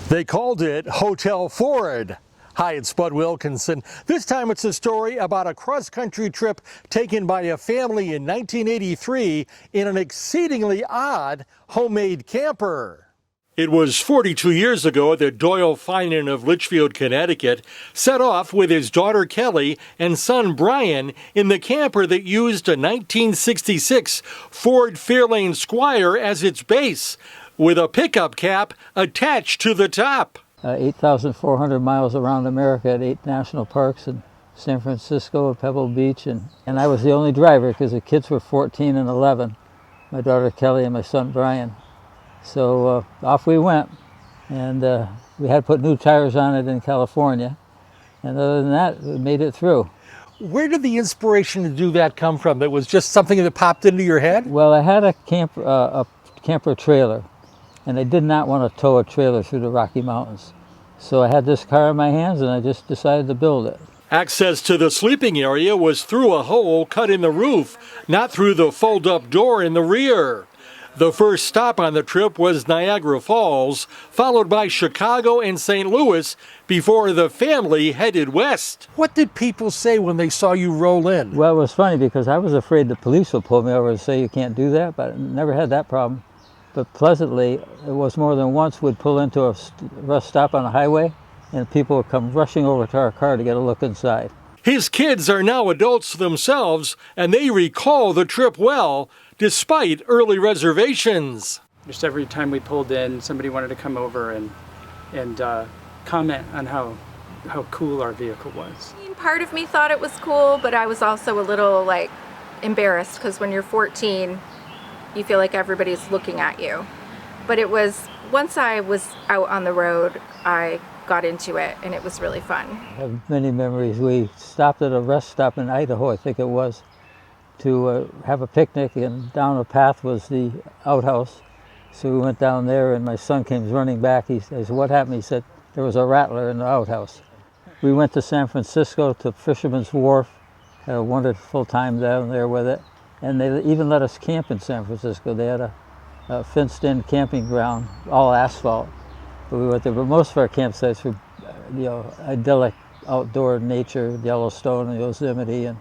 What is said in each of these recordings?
They called it Hotel Ford. Hi, it's Bud Wilkinson. This time it's a story about a cross-country trip taken by a family in 1983 in an exceedingly odd homemade camper. It was 42 years ago that Doyle Finan of Litchfield, Connecticut, set off with his daughter Kelly and son Brian in the camper that used a 1966 Ford Fairlane Squire as its base, with a pickup cap attached to the top. 8,400 miles around America at 8 national parks in San Francisco, Pebble Beach, and I was the only driver because the kids were 14 and 11, my daughter Kelly and my son Brian. So off we went, and we had to put new tires on it in California, and other than that, we made it through. Where did the inspiration to do that come from? That was just something that popped into your head? Well, I had a camper trailer, and I did not want to tow a trailer through the Rocky Mountains. So I had this car in my hands, and I just decided to build it. Access to the sleeping area was through a hole cut in the roof, not through the fold-up door in the rear. The first stop on the trip was Niagara Falls, followed by Chicago and St. Louis, before the family headed west. What did people say when they saw you roll in? Well, it was funny because I was afraid the police would pull me over and say you can't do that, but I never had that problem. But pleasantly, it was more than once we'd pull into a rest stop on a highway, and people would come rushing over to our car to get a look inside. His kids are now adults themselves, and they recall the trip well, despite early reservations. Just every time we pulled in, somebody wanted to come over and comment on how cool our vehicle was. Part of me thought it was cool, but I was also a little embarrassed because when you're 14, you feel like everybody's looking at you. But it was, once I was out on the road, I got into it, and it was really fun. I have many memories. We stopped at a rest stop in Idaho, I think it was, to have a picnic, and down the path was the outhouse. So we went down there, and my son came running back. I said, "What happened?" He said, "There was a rattler in the outhouse." We went to San Francisco to Fisherman's Wharf, had a wonderful time down there with it. And they even let us camp in San Francisco. They had a fenced-in camping ground, all asphalt. But we went there. But most of our campsites were, idyllic outdoor nature, Yellowstone and Yosemite and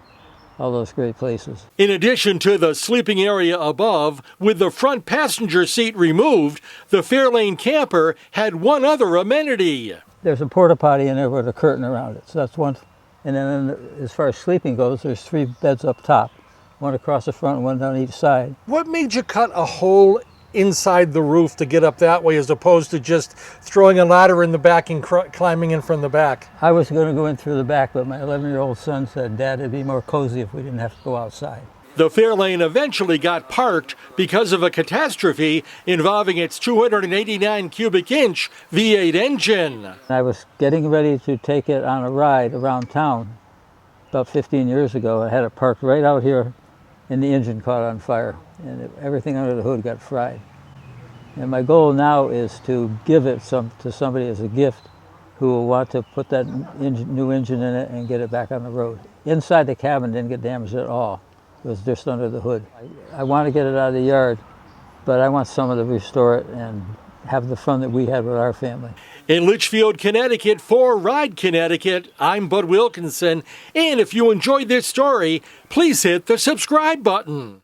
all those great places. In addition to the sleeping area above, with the front passenger seat removed, the Fairlane camper had one other amenity. There's a porta potty in there with a curtain around it. So that's one. And then as far as sleeping goes, there's 3 beds up top. One across the front and one down each side. What made you cut a hole inside the roof to get up that way as opposed to just throwing a ladder in the back and climbing in from the back? I was going to go in through the back, but my 11-year-old son said, "Dad, it'd be more cozy if we didn't have to go outside." The Fairlane eventually got parked because of a catastrophe involving its 289 cubic inch V8 engine. I was getting ready to take it on a ride around town about 15 years ago. I had it parked right out here, and the engine caught on fire, and everything under the hood got fried. And my goal now is to give it to somebody as a gift who will want to put that new engine in it and get it back on the road. Inside the cabin didn't get damaged at all. It was just under the hood. I want to get it out of the yard, but I want someone to restore it and have the fun that we had with our family. In Litchfield, Connecticut, for Ride Connecticut, I'm Bud Wilkinson. And if you enjoyed this story, please hit the subscribe button.